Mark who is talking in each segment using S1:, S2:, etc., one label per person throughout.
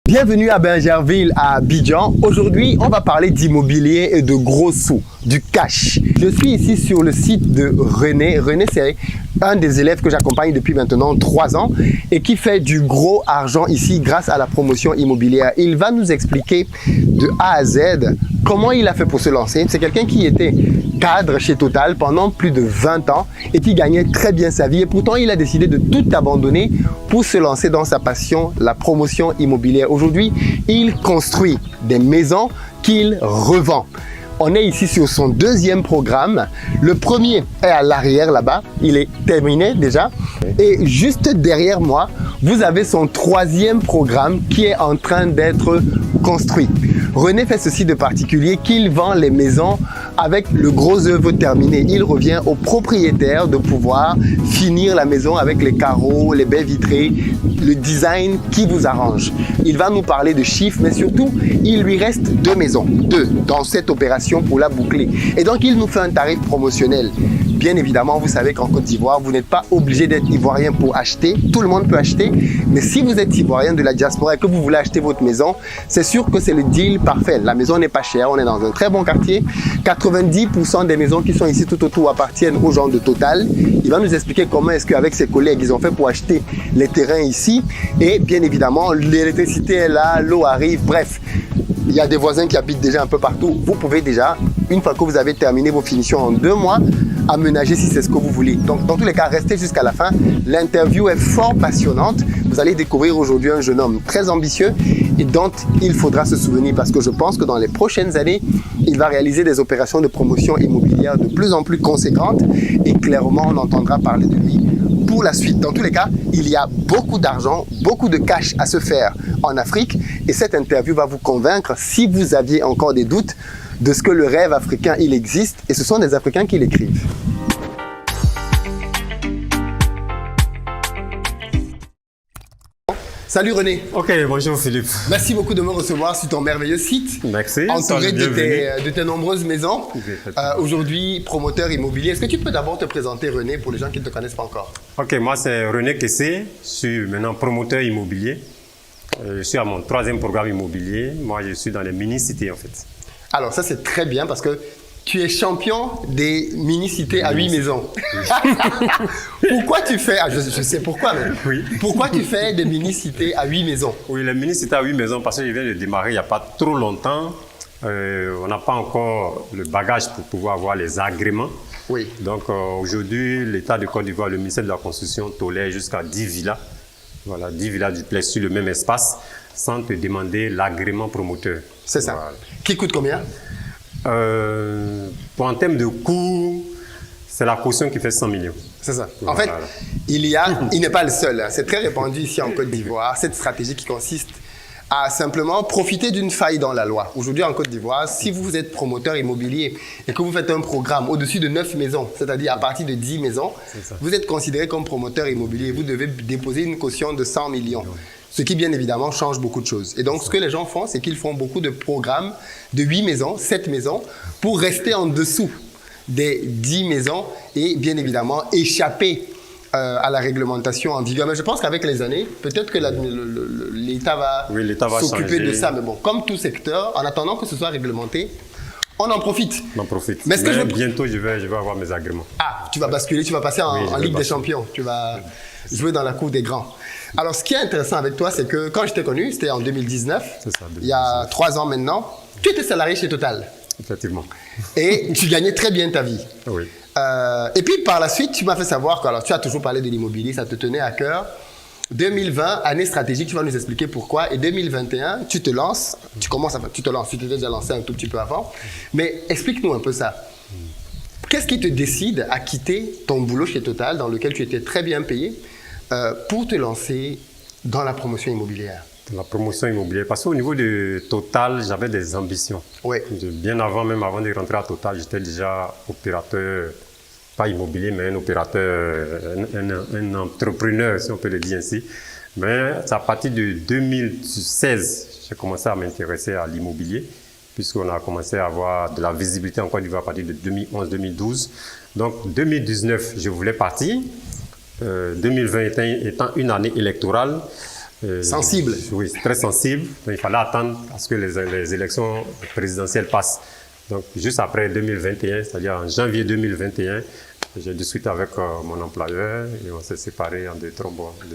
S1: Bienvenue à Bingerville à Abidjan. Aujourd'hui, on va parler d'immobilier et de gros sous, du cash. Je suis ici sur le site de René. René, c'est un des élèves que j'accompagne depuis maintenant 3 ans et qui fait du gros argent ici grâce à la promotion immobilière. Il va nous expliquer de A à Z comment il a fait pour se lancer. C'est quelqu'un qui était cadre chez Total pendant plus de 20 ans et qui gagnait très bien sa vie. Et pourtant, il a décidé de tout abandonner pour se lancer dans sa passion, la promotion immobilière. Aujourd'hui, il construit des maisons qu'il revend. On est ici sur son deuxième programme. Le premier est à l'arrière là-bas. Il est terminé déjà. Et juste derrière moi, vous avez son troisième programme qui est en train d'être construit. René fait ceci de particulier qu'il vend les maisons avec le gros œuvre terminé. Il revient au propriétaire de pouvoir finir la maison avec les carreaux, les baies vitrées, le design qui vous arrange. Il va nous parler de chiffres, mais surtout, il lui reste 2 maisons, 2 dans cette opération pour la boucler. Et donc, il nous fait un tarif promotionnel. Bien évidemment, vous savez qu'en Côte d'Ivoire, vous n'êtes pas obligé d'être ivoirien pour acheter. Tout le monde peut acheter. Mais si vous êtes ivoirien de la diaspora et que vous voulez acheter votre maison, c'est sûr que c'est le deal parfait. La maison n'est pas chère. On est dans un très bon quartier. 90% des maisons qui sont ici tout autour appartiennent aux gens de Total. Il va nous expliquer comment est-ce qu'avec ses collègues, ils ont fait pour acheter les terrains ici. Et bien évidemment, l'électricité est là, l'eau arrive. Bref, il y a des voisins qui habitent déjà un peu partout. Vous pouvez déjà, une fois que vous avez terminé vos finitions en 2 mois, aménager si c'est ce que vous voulez. Donc, dans tous les cas, restez jusqu'à la fin. L'interview est fort passionnante. Vous allez découvrir aujourd'hui un jeune homme très ambitieux et dont il faudra se souvenir parce que je pense que dans les prochaines années, il va réaliser des opérations de promotion immobilière de plus en plus conséquentes et clairement, on entendra parler de lui pour la suite. Dans tous les cas, il y a beaucoup d'argent, beaucoup de cash à se faire en Afrique et cette interview va vous convaincre si vous aviez encore des doutes de ce que le rêve africain, il existe et ce sont des Africains qui l'écrivent. Salut René.
S2: Ok, bonjour Philippe.
S1: Merci beaucoup de me recevoir sur ton merveilleux site.
S2: Merci.
S1: Entouré de tes nombreuses maisons. Aujourd'hui, promoteur immobilier. Est-ce que tu peux d'abord te présenter René pour les gens qui ne te connaissent pas encore?
S2: Ok, moi c'est René Kessé. Je suis maintenant promoteur immobilier. Je suis à mon 3e programme immobilier. Moi je suis dans les mini-cités en fait.
S1: Alors ça c'est très bien parce que tu es champion des mini-cités à 8 maisons. Pourquoi tu fais, je sais pourquoi, mais
S2: oui.
S1: Pourquoi tu fais des mini-cités à 8 maisons?
S2: Oui, les mini-cités à 8 maisons parce que je viens de démarrer il n'y a pas trop longtemps. On n'a pas encore le bagage pour pouvoir avoir les agréments.
S1: Oui.
S2: Donc aujourd'hui, l'État de Côte d'Ivoire, le ministère de la Construction tolère jusqu'à 10 villas. Voilà, 10 villas duplex sur le même espace sans te demander l'agrément promoteur.
S1: C'est ça. Voilà. Qui coûte combien?
S2: En termes de coût, c'est la caution qui fait 100 millions.
S1: C'est ça.
S2: Voilà.
S1: En fait, il n'est pas le seul. Hein. C'est très répandu ici en Côte d'Ivoire, cette stratégie qui consiste à simplement profiter d'une faille dans la loi. Aujourd'hui en Côte d'Ivoire, si vous êtes promoteur immobilier et que vous faites un programme au-dessus de 9 maisons, c'est-à-dire à partir de 10 maisons, vous êtes considéré comme promoteur immobilier. Vous devez déposer une caution de 100 millions. Ce qui, bien évidemment, change beaucoup de choses. Et donc, ce que les gens font, c'est qu'ils font beaucoup de programmes de 8 maisons, 7 maisons, pour rester en dessous des 10 maisons et, bien évidemment, échapper à la réglementation en vigueur. Mais je pense qu'avec les années, peut-être que l'État va s'occuper de ça. Mais bon, comme tout secteur, en attendant que ce soit réglementé, on en profite.
S2: On en profite.
S1: Mais
S2: bientôt, je vais avoir mes agréments.
S1: Ah, tu vas basculer, tu vas passer en Ligue des Champions. Tu vas jouer dans la cour des grands. Alors, ce qui est intéressant avec toi, c'est que quand je t'ai connu, c'était en 2019.
S2: C'est ça, 2019.
S1: Il y a 3 ans maintenant. Tu étais salarié chez Total.
S2: Effectivement.
S1: Et tu gagnais très bien ta vie.
S2: Oui.
S1: Et puis, par la suite, tu m'as fait savoir que alors, tu as toujours parlé de l'immobilier, ça te tenait à cœur. 2020, année stratégique, tu vas nous expliquer pourquoi. Et 2021, tu te lances. Tu te lances. Tu t'étais déjà lancé un tout petit peu avant. Mais explique-nous un peu ça. Qu'est-ce qui te décide à quitter ton boulot chez Total, dans lequel tu étais très bien payé, pour te lancer dans la promotion immobilière?
S2: La promotion immobilière, parce qu'au niveau de Total, j'avais des ambitions.
S1: Oui.
S2: Bien avant, même avant de rentrer à Total, j'étais déjà opérateur, pas immobilier, mais un opérateur, un entrepreneur, si on peut le dire ainsi. Mais c'est à partir de 2016, j'ai commencé à m'intéresser à l'immobilier, puisqu'on a commencé à avoir de la visibilité en Côte d'Ivoire à partir de 2011-2012. Donc 2019, je voulais partir. 2021 étant une année électorale,
S1: Sensible.
S2: Oui, très sensible. Il fallait attendre à ce que les élections présidentielles passent. Donc, juste après 2021, c'est-à-dire en janvier 2021, j'ai discuté avec mon employeur et on s'est séparés en de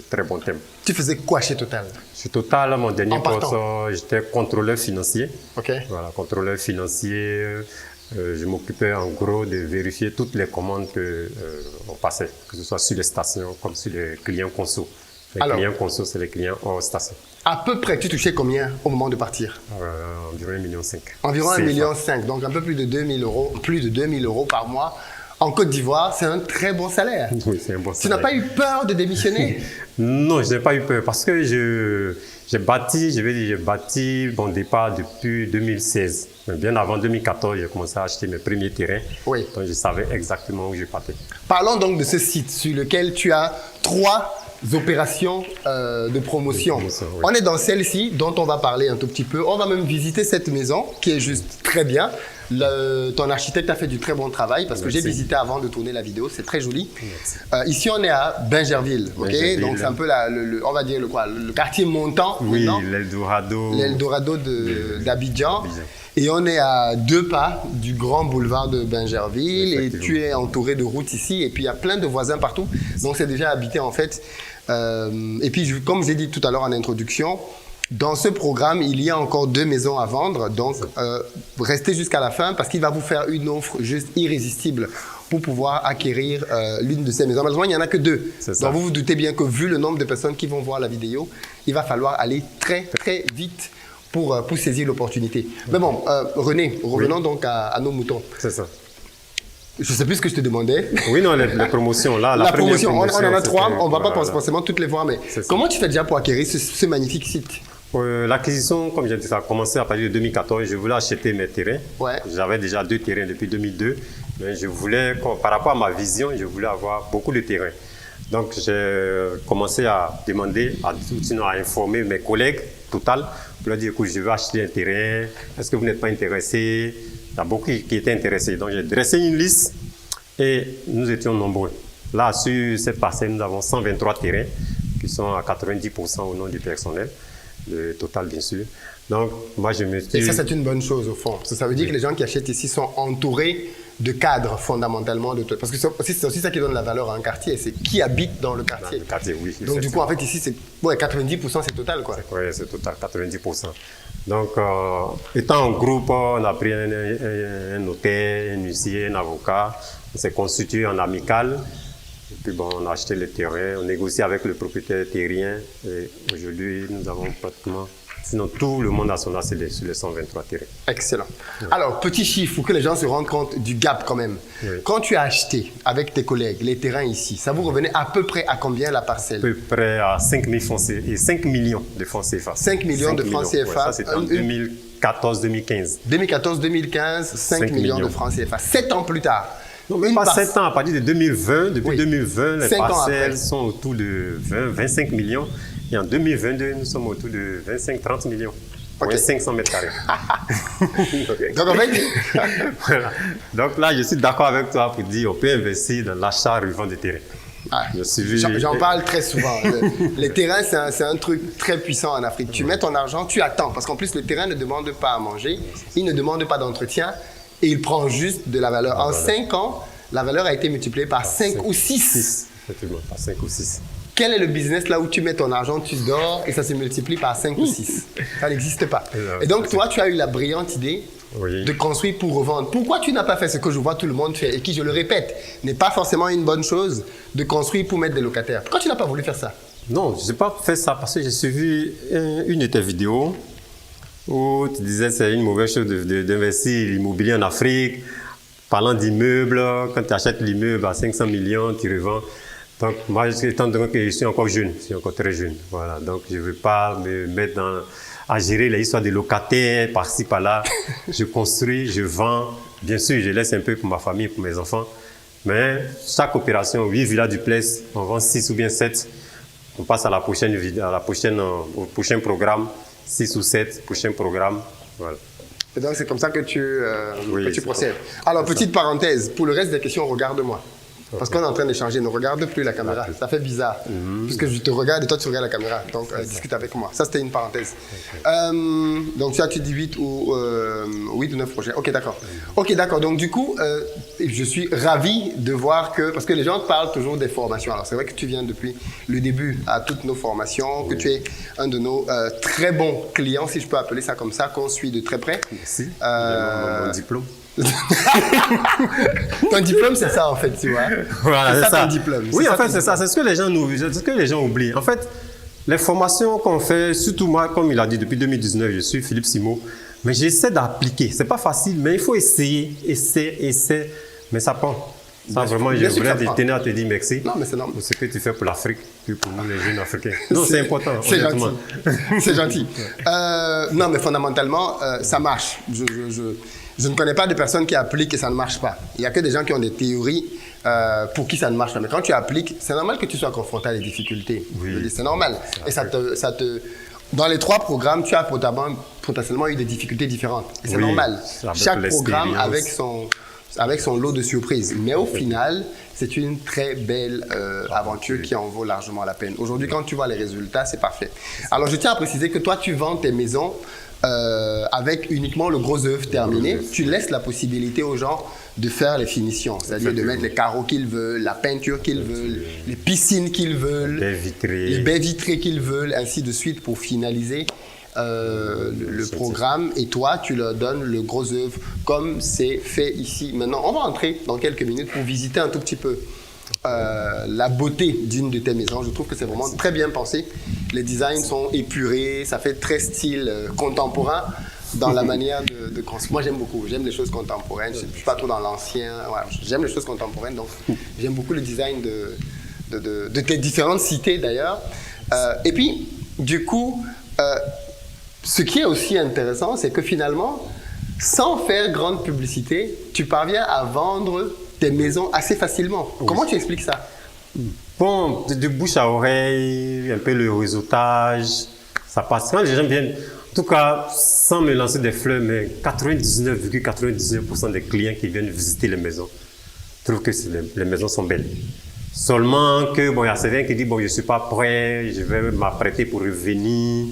S2: très bons thèmes.
S1: Tu faisais quoi chez Total?
S2: Chez Total, mon dernier
S1: En
S2: poste,
S1: partant.
S2: j'étais contrôleur financier.
S1: Ok.
S2: Voilà, contrôleur financier. Je m'occupais en gros de vérifier toutes les commandes qu'on passait, que ce soit sur les stations comme sur les clients conso. Les clients conso, c'est les clients hors station.
S1: À peu près, tu touchais combien au moment de partir?
S2: Environ 1,5 million.
S1: Environ 1,5 million, donc un peu plus de 2 000 euros, plus de 2 000 euros par mois. En Côte d'Ivoire, c'est un très bon salaire.
S2: Oui, c'est un bon salaire.
S1: Tu n'as pas eu peur de démissionner?
S2: Non, je n'ai pas eu peur parce que j'ai bâti mon départ depuis 2016. Mais bien avant 2014, j'ai commencé à acheter mes premiers terrains.
S1: Oui.
S2: Donc je savais exactement où je partais.
S1: Parlons donc de ce site sur lequel tu as 3 opérations de promotion.
S2: Oui.
S1: On est dans celle-ci dont on va parler un tout petit peu. On va même visiter cette maison qui est juste très bien. Ton architecte a fait du très bon travail parce que j'ai visité avant de tourner la vidéo, c'est très joli. Ici on est à Bingerville, ok? Donc c'est un peu on va dire le quartier montant.
S2: Oui, l'Eldorado.
S1: L'Eldorado d'Abidjan. Et on est à 2 pas du grand boulevard de Bingerville et tu es entouré de routes ici et puis il y a plein de voisins partout. Donc c'est déjà habité en fait. Et puis comme j'ai dit tout à l'heure en introduction, dans ce programme, il y a encore 2 maisons à vendre, donc restez jusqu'à la fin parce qu'il va vous faire une offre juste irrésistible pour pouvoir acquérir l'une de ces maisons. Malheureusement, il n'y en a que 2. Donc vous vous doutez bien que vu le nombre de personnes qui vont voir la vidéo, il va falloir aller très très vite pour saisir l'opportunité. Mais bon, René, revenons donc à nos moutons.
S2: C'est ça.
S1: Je ne sais plus ce que je te demandais.
S2: Oui, non, les promotions, là.
S1: La promotion, on en a 3, on ne va pas forcément toutes les voir, mais comment tu fais déjà pour acquérir ce magnifique site?
S2: L'acquisition, comme j'ai dit, ça a commencé à partir de 2014. Je voulais acheter mes terrains.
S1: Ouais.
S2: J'avais déjà 2 terrains depuis 2002. Mais je voulais, par rapport à ma vision, je voulais avoir beaucoup de terrains. Donc, j'ai commencé à demander, à informer mes collègues Total pour leur dire, écoute, je veux acheter un terrain. Est-ce que vous n'êtes pas intéressés? Il y a beaucoup qui étaient intéressés. Donc, j'ai dressé une liste et nous étions nombreux. Là, sur cette parcelle, nous avons 123 terrains qui sont à 90% au nom du personnel, de Total, bien sûr. Donc, moi, je me suis...
S1: Et ça, c'est une bonne chose, au fond. Ça veut dire que les gens qui achètent ici sont entourés de cadres, fondamentalement. Parce que c'est aussi ça qui donne la valeur à un quartier. C'est qui habite dans le quartier.
S2: Dans le quartier, oui.
S1: Donc, du coup, en fait, ici, c'est 90%, c'est Total, quoi.
S2: Oui, c'est Total, 90%. Donc, étant en groupe, on a pris un notaire, un huissier, un avocat. On s'est constitué en amical. Et puis, bon, on a acheté le terrain, on négocie avec le propriétaire terrien. Et aujourd'hui, nous avons pratiquement... Sinon, tout le monde a son sur les 123 terrains.
S1: Excellent. Ouais. Alors, petit chiffre pour que les gens se rendent compte du gap quand même. Oui. Quand tu as acheté avec tes collègues les terrains ici, ça vous revenait à peu près à combien la parcelle?
S2: À peu près à 5 000 francs et 5 millions de francs CFA.
S1: 5 millions de francs CFA.
S2: Ouais, ça, c'était en 2014-2015.
S1: 2014-2015, 5 millions de francs CFA. 7 ans plus tard.
S2: Non, même pas 7 ans, à partir de 2020. Depuis 2020, les parcelles sont autour de 25 millions. Et en 2022, nous sommes autour de 25-30 millions. Okay. 500 mètres carrés.
S1: Okay. Donc, en fait...
S2: voilà. Donc là, je suis d'accord avec toi pour dire qu'on peut investir dans l'achat-revente des terrains.
S1: Ah, j'en parle très souvent. Les terrains, c'est un truc très puissant en Afrique. Tu mets ton argent, tu attends. Parce qu'en plus, le terrain ne demande pas à manger. Il ne demande pas d'entretien. Et il prend juste de la valeur. En 5 ans, la valeur a été multipliée par 5 ou 6.
S2: Effectivement, par 5 ou 6.
S1: Quel est le business là où tu mets ton argent, tu dors et ça se multiplie par 5 ou 6? Ça n'existe pas. Et donc, toi, tu as eu la brillante idée de construire pour revendre. Pourquoi tu n'as pas fait ce que je vois tout le monde faire et qui, je le répète, n'est pas forcément une bonne chose de construire pour mettre des locataires? Pourquoi tu n'as pas voulu faire ça?
S2: Non, je n'ai pas fait ça parce que j'ai suivi une de tes vidéos où tu disais que c'est une mauvaise chose d'investir l'immobilier en Afrique. Parlant d'immeubles, quand tu achètes l'immeuble à 500 millions, tu revends. Donc, moi, étant donné que je suis encore jeune, je suis encore très jeune, voilà. Donc, je ne veux pas me mettre à gérer les histoires de locataires, par-ci, par-là. Je construis, je vends. Bien sûr, je laisse un peu pour ma famille, pour mes enfants. Mais chaque opération, 8 villas duplex, on vend 6 ou bien 7. On passe à la prochaine, au prochain programme, 6 ou 7, prochain programme, voilà.
S1: Et donc, c'est comme ça que tu procèdes. Alors, petite parenthèse, pour le reste des questions, regarde-moi. Parce qu'on est en train d'échanger. Ne regarde plus la caméra. Ça fait bizarre. Puisque je te regarde et toi, tu regardes la caméra. Donc, discute avec moi. Ça, c'était une parenthèse. Donc, tu dis 8 ou 9 projets. Ok, d'accord. Ok, d'accord. Donc, du coup, je suis ravi de voir que... Parce que les gens parlent toujours des formations. Alors, c'est vrai que tu viens depuis le début à toutes nos formations, que tu es un de nos très bons clients, si je peux appeler ça comme ça, qu'on suit de très près.
S2: Merci. Mon diplôme.
S1: Ton diplôme, c'est ça en fait, tu vois.
S2: Voilà,
S1: c'est ça ton diplôme.
S2: Oui, en fait, c'est ça. C'est ce que les gens oublient. En fait, les formations qu'on fait, surtout moi, comme il a dit, depuis 2019, je suis Philippe Simo, mais j'essaie d'appliquer. C'est pas facile, mais il faut essayer, mais ça prend. Ça, vraiment, je voudrais tenir à te dire merci.
S1: Non, mais c'est normal.
S2: Pour ce que tu fais pour l'Afrique, puis pour nous, les jeunes Africains. Non, c'est important.
S1: C'est gentil. C'est gentil. Non, mais fondamentalement, ça marche. Je ne connais pas de personnes qui appliquent et ça ne marche pas. Il n'y a que des gens qui ont des théories pour qui ça ne marche pas. Mais quand tu appliques, c'est normal que tu sois confronté à des difficultés. Oui. C'est normal. Et ça te... Dans les 3 programmes, tu as potentiellement eu des difficultés différentes. Et c'est normal. Chaque programme avec son lot de surprises. Mais au final, c'est une très belle aventure qui en vaut largement la peine. Aujourd'hui, quand tu vois les résultats, c'est parfait. Alors, je tiens à préciser que toi, tu vends tes maisons avec uniquement le gros œuvre terminé. Tu laisses la possibilité aux gens de faire les finitions, c'est-à-dire de mettre les carreaux qu'ils veulent, la peinture qu'ils veulent, les piscines qu'ils veulent, les baies vitrées qu'ils veulent, ainsi de suite pour finaliser le programme. Et toi, tu leur donnes le gros œuvre comme c'est fait ici. Maintenant, on va entrer dans quelques minutes pour visiter un tout petit peu la beauté d'une de tes maisons. Je trouve que c'est vraiment très bien pensé. Les designs sont épurés, ça fait très style contemporain dans la manière de construire. Moi, j'aime beaucoup. J'aime les choses contemporaines. Je ne suis pas trop dans l'ancien. Ouais, j'aime les choses contemporaines. Donc, j'aime beaucoup le design de tes différentes cités, d'ailleurs. Et puis, du coup, ce qui est aussi intéressant, c'est que finalement, sans faire grande publicité, tu parviens à vendre tes maisons assez facilement. Oui. Comment tu expliques ça?
S2: Bon, de bouche à oreille, un peu le réseautage, ça passe. Quand les gens viennent, en tout cas, sans me lancer des fleurs, mais 99,99% des clients qui viennent visiter les maisons trouvent que les maisons sont belles. Seulement que, bon, il y a certains qui disent, bon, je ne suis pas prêt, je vais m'apprêter pour revenir.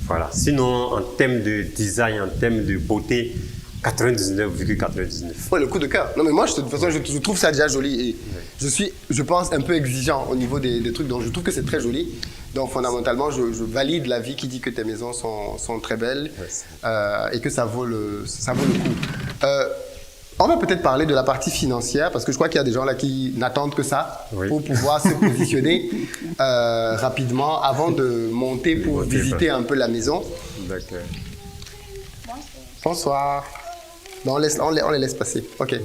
S2: Voilà. Sinon, en termes de design, en termes de beauté, 99,99.
S1: Ouais, le coup de cœur. Non, mais moi, de toute façon, je trouve ça déjà joli. Et je pense, un peu exigeant au niveau des trucs. Donc, je trouve que c'est très joli. Donc, fondamentalement, je valide l'avis qui dit que tes maisons sont très belles et que ça vaut le coup. On va peut-être parler de la partie financière parce que je crois qu'il y a des gens là qui n'attendent que ça pour pouvoir se positionner rapidement avant de monter pour visiter un peu la maison.
S2: D'accord.
S1: Bonsoir. Non, on les laisse passer. OK.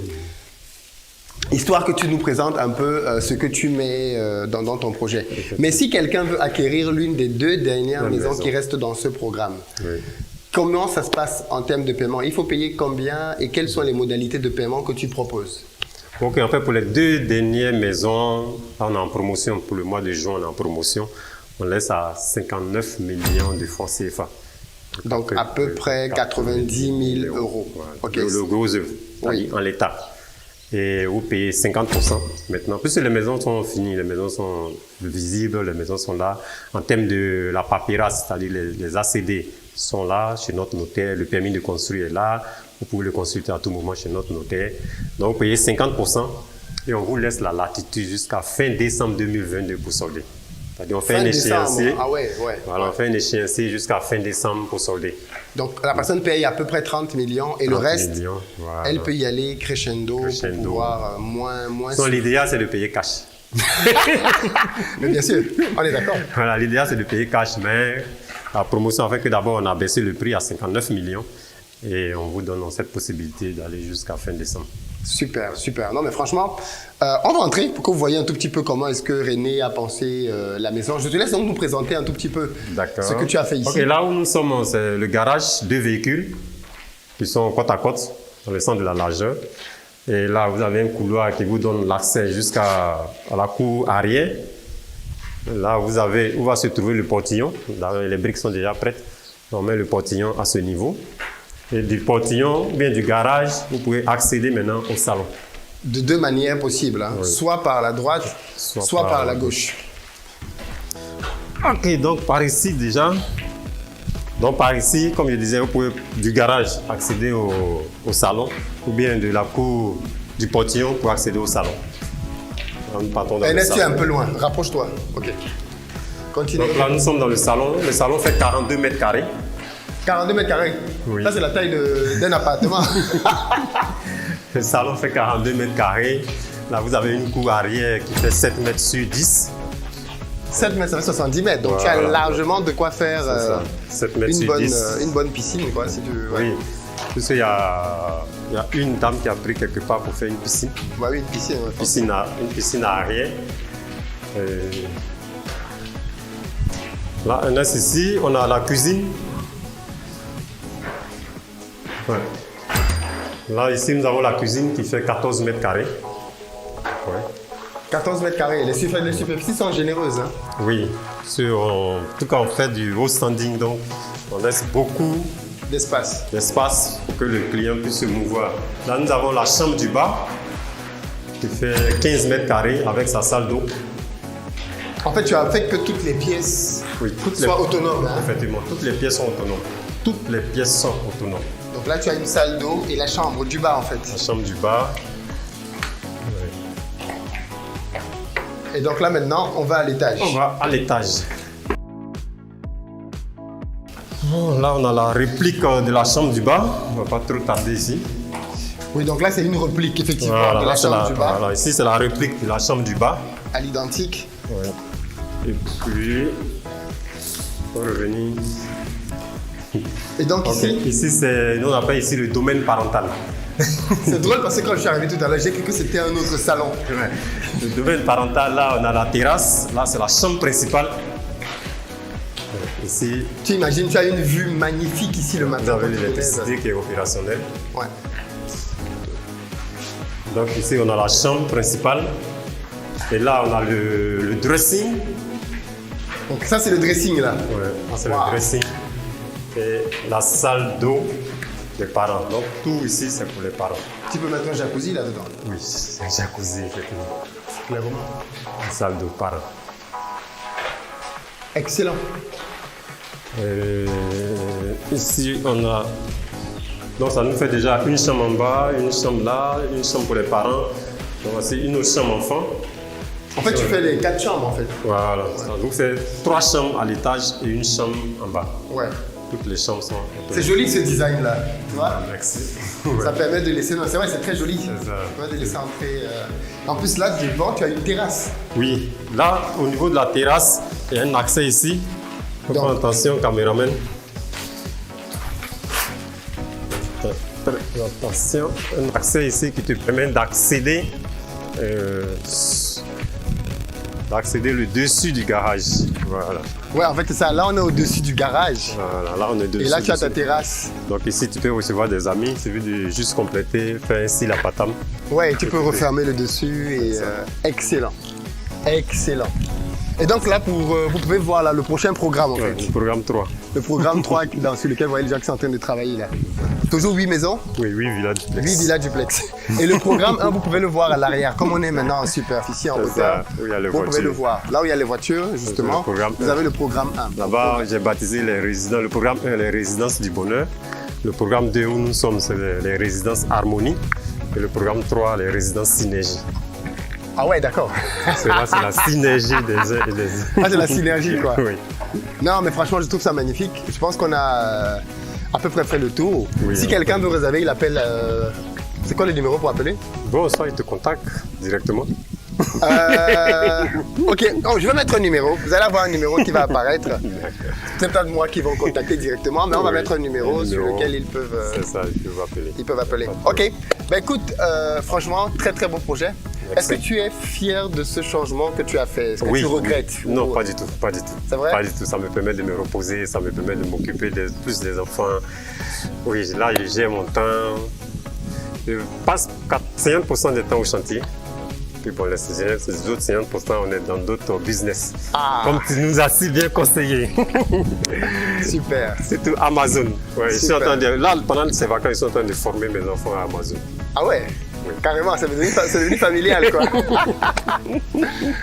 S1: Histoire que tu nous présentes un peu ce que tu mets dans ton projet. Mais si quelqu'un veut acquérir l'une des 2 dernières maisons qui restent dans ce programme, comment ça se passe en termes de paiement? Il faut payer combien et quelles sont les modalités de paiement que tu proposes?
S2: Ok, en fait, pour les 2 dernières maisons, on est en promotion. Pour le mois de juin, on est en promotion. On laisse à 59 millions de francs CFA.
S1: Donc, à peu près 90 000 euros.
S2: Voilà. Okay. Le gros œuvre, en l'état. Et vous payez 50% maintenant. Puisque les maisons sont finies, les maisons sont visibles, les maisons sont là. En termes de la paperasse, c'est-à-dire les ACD sont là chez notre notaire. Le permis de construire est là. Vous pouvez le consulter à tout moment chez notre notaire. Donc, vous payez 50% et on vous laisse la latitude jusqu'à fin décembre 2022 pour solder. C'est-à-dire on fait un échéancier. Voilà, on fait un échéancier jusqu'à fin décembre pour solder.
S1: Donc la personne paye à peu près 30 millions et le reste, elle peut y aller crescendo. Pour pouvoir moins.
S2: L'idéal, c'est de payer cash.
S1: Mais bien sûr, on est d'accord.
S2: Voilà, l'idéal, c'est de payer cash, mais la promotion a fait que d'abord, on a baissé le prix à 59 millions et on vous donne cette possibilité d'aller jusqu'à fin décembre.
S1: Super, super. Non, mais franchement, on va entrer pour que vous voyez un tout petit peu comment est-ce que René a pensé la maison. Je te laisse donc nous présenter un tout petit peu ce que tu as fait ici.
S2: Ok, là où nous sommes, c'est le garage, 2 véhicules qui sont côte à côte, dans le sens de la largeur. Et là, vous avez un couloir qui vous donne l'accès jusqu'à la cour arrière. Là, où va se trouver le portillon. Là, les briques sont déjà prêtes. On met le portillon à ce niveau. Et du portillon, bien du garage, vous pouvez accéder maintenant au salon.
S1: de deux manières possibles, hein.
S2: Oui.
S1: Soit par la droite, soit par la gauche.
S2: Ok, donc par ici déjà. Donc par ici, comme je disais, vous pouvez du garage accéder au salon ou bien de la cour du portillon pour accéder au salon. Nous partons dans le
S1: Ernest, tu es un
S2: salon.
S1: peu loin. Rapproche-toi. Ok. Continue.
S2: Donc là, nous sommes dans le salon. Le salon fait 42 mètres carrés.
S1: 42 mètres carrés.
S2: Oui.
S1: Ça, c'est la taille d'un appartement.
S2: Le salon fait 42 mètres carrés. Là, vous avez une cour arrière qui fait 7 mètres sur 10.
S1: 7 mètres, ça fait 70 mètres. Donc, tu
S2: Voilà.
S1: as largement de quoi faire
S2: C'est ça. 7 mètres sur 10.
S1: une bonne piscine, quoi, si tu veux. Ouais.
S2: Oui. Parce qu'il y a une dame qui a pris quelque part pour faire une piscine.
S1: Bah oui, une piscine. Ouais,
S2: Une piscine à arrière. Et là, ici, on a la cuisine. Ouais. Là, ici, nous avons la cuisine qui fait 14 mètres carrés. Ouais.
S1: 14 mètres carrés. Les superficies sont généreuses. Hein.
S2: Oui. En tout cas, on fait du haut standing, donc on laisse beaucoup
S1: D'espace.
S2: d'espace pour que le client puisse se mouvoir. Là, nous avons la chambre du bas qui fait 15 mètres carrés avec sa salle d'eau.
S1: En fait, tu as fait que toutes les pièces soient autonomes. Hein.
S2: Effectivement, toutes les pièces sont autonomes. Toutes les pièces sont autonomes.
S1: Donc là, tu as une salle d'eau et la chambre du bas, en fait.
S2: La chambre du bas.
S1: Et donc là, maintenant, on va à l'étage.
S2: On va à l'étage. Bon, là, on a la réplique de la chambre du bas. On ne va pas trop tarder ici.
S1: Oui, donc là, c'est une réplique, effectivement,
S2: Voilà,
S1: de la
S2: là, c'est
S1: chambre du bas.
S2: voilà, ici, c'est la réplique de la chambre du bas.
S1: À l'identique.
S2: Ouais. Et puis, on va revenir.
S1: Et donc
S2: Ok.
S1: ici,
S2: Nous on appelle ici le domaine parental.
S1: c'est drôle parce que quand je suis arrivé tout à l'heure, j'ai cru que c'était un autre salon.
S2: Le domaine parental, là, on a la terrasse. Là, c'est la chambre principale. Ici,
S1: Tu imagines, tu as une vue magnifique ici le matin.
S2: vous avez
S1: quand tu te
S2: l'électricité
S1: lèves.
S2: qui est opérationnelle.
S1: Ouais.
S2: Donc ici, on a la chambre principale. Et là, on a le dressing.
S1: Donc ça, c'est le dressing là.
S2: Ouais, ça, c'est
S1: Wow.
S2: le dressing. Et la salle d'eau des parents. Donc tout ici, c'est pour les parents.
S1: Tu peux mettre un jacuzzi là-dedans.
S2: Oui, c'est un jacuzzi, effectivement.
S1: Clairement.
S2: La salle de parents.
S1: Excellent.
S2: Ici, on a. Donc, ça nous fait déjà une chambre en bas, une chambre là, une chambre pour les parents. Donc, c'est une autre chambre enfant.
S1: En fait, tu fais les 4 chambres en fait.
S2: Voilà. Ça nous fait 3 chambres à l'étage et une chambre en bas.
S1: Ouais.
S2: Toutes les chambres sont.
S1: C'est joli ce design là. Tu vois?
S2: Merci.
S1: Ça permet de laisser. Non, c'est vrai, c'est très joli.
S2: C'est ça.
S1: Tu vois, de laisser entrer. En plus, là, devant, tu as une terrasse.
S2: Oui. Là, au niveau de la terrasse, il y a un accès ici. Faut
S1: Donc-
S2: faire attention, caméraman. Attention, un accès ici qui te permet d'accéder le dessus du garage. Voilà.
S1: Ouais, en fait, c'est ça. Là, on est au-dessus du garage.
S2: Voilà, là on est dessus.
S1: Et là, tu as ta
S2: dessus.
S1: terrasse.
S2: Donc ici, tu peux recevoir des amis. Il suffit de juste compléter, faire ainsi la patam.
S1: Ouais, et tu peux refermer le dessus. Et, excellent. Excellent. Et donc là, vous pouvez voir là, le prochain programme en
S2: Ouais,
S1: fait.
S2: le programme 3.
S1: Le programme 3 sur lequel vous voyez les gens qui sont en train de travailler là. Toujours 8 maisons,
S2: Oui, village.
S1: 8 villas duplex. Et le programme 1, vous pouvez le voir à l'arrière. Comme on est maintenant en superficie, en
S2: C'est
S1: hauteur,
S2: ça, où il y a les
S1: vous pouvez
S2: voitures.
S1: le voir. Là où il y a les voitures, justement,
S2: le programme
S1: vous
S2: 1.
S1: avez le programme 1.
S2: Là-bas, j'ai baptisé les résidences. Le programme 1, les résidences du bonheur. Le programme 2, où nous sommes, c'est les résidences harmonie. Et le programme 3, les résidences synergie.
S1: Ah ouais, d'accord.
S2: C'est là, c'est la synergie des uns et des autres.
S1: Ah, c'est la synergie quoi.
S2: Oui.
S1: Non, mais franchement, je trouve ça magnifique. Je pense qu'on a à peu près fait le tour.
S2: Oui,
S1: Si
S2: à
S1: quelqu'un veut réserver, il appelle. C'est quoi le numéro pour appeler?
S2: Bon, soit il te contacte directement.
S1: Ok, oh, je vais mettre un numéro. Vous allez avoir un numéro qui va apparaître. C'est peut-être moi qui vont contacter directement, mais on va
S2: Oui,
S1: mettre un numéro sur
S2: numéro.
S1: lequel ils peuvent.
S2: C'est ça, il peux appeler.
S1: Ils peuvent appeler. Ok. Ben écoute, franchement, très très beau projet. Est-ce que tu es fier de ce changement que tu as fait? Est-ce que tu regrettes?
S2: Non,
S1: Ou-
S2: pas du tout, pas du tout.
S1: C'est vrai?
S2: Pas du tout. Ça me permet de me reposer, ça me permet de m'occuper plus des enfants. Oui, là, j'ai mon temps. Je passe 50% du temps au chantier. Puis bon, les autres 50%, on est dans d'autres business.
S1: Ah.
S2: Comme tu nous as si bien conseillé.
S1: Super.
S2: Surtout Amazon. Ouais, je suis en
S1: Super.
S2: train de, là, pendant ces vacances, je suis en train de former mes enfants à Amazon.
S1: Ah ouais? Carrément, c'est devenu familial, quoi.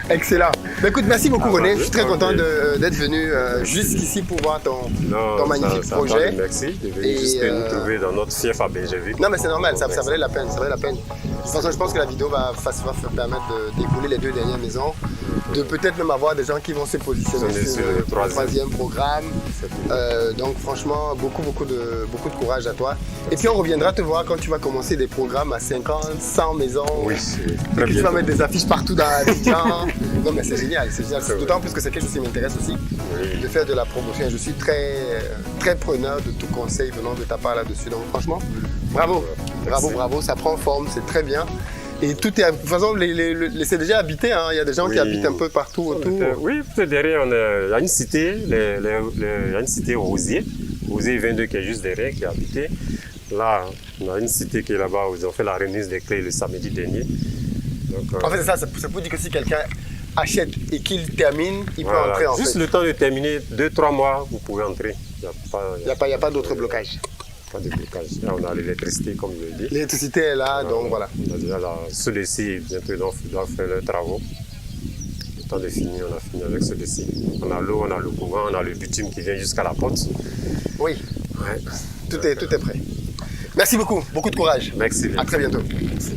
S1: Excellent. Mais écoute, merci beaucoup, René. Je suis très content d'être venu jusqu'ici pour voir ton magnifique projet.
S2: Merci de venir jusque nous trouver dans notre fief à Bergerville.
S1: Non, mais c'est normal, ça valait la peine, ça valait la peine. De toute façon, je pense que la vidéo va permettre d'écouler les 2 dernières maisons, de peut-être même avoir des gens qui vont se positionner sur le troisième programme. Donc franchement, beaucoup de courage à toi. Et puis on reviendra te voir quand tu vas commencer des programmes à 50, 100 maisons.
S2: Oui,
S1: et puis tu vas mettre des affiches partout dans Abidjan. Non mais c'est génial, c'est génial. D'autant plus que c'est quelque chose qui m'intéresse aussi, de faire de la promotion. Je suis très preneur de tout conseil venant de ta part là-dessus. Donc franchement, bravo, bravo, ça prend forme, c'est très bien. Et tout est, de toute façon, c'est déjà habité, hein. Il y a des gens qui habitent un peu partout autour.
S2: Oui, peut-être derrière, il y a une cité, il y a une cité Rosier 22 qui est juste derrière, qui est habitée. Là, on a une cité qui est là-bas où ils ont fait la remise des clés le samedi dernier. Donc,
S1: en fait, c'est pour dire que si quelqu'un achète et qu'il termine, il peut entrer en fait.
S2: Juste le temps de terminer, 2-3 mois, vous pouvez entrer.
S1: Il n'y a pas d'autre blocage.
S2: Pas de blocage. Là, on a l'électricité, comme je l'ai dit.
S1: L'électricité est là, donc voilà.
S2: On a déjà ceux-ci, bientôt, ils doivent faire leurs travaux. Le temps de finir, on a fini avec ceux-ci. On a l'eau, on a le courant, on a le bitume qui vient jusqu'à la porte.
S1: Oui.
S2: Ouais.
S1: Tout est prêt. Merci beaucoup de courage.
S2: Merci.
S1: À très bientôt.
S2: Merci.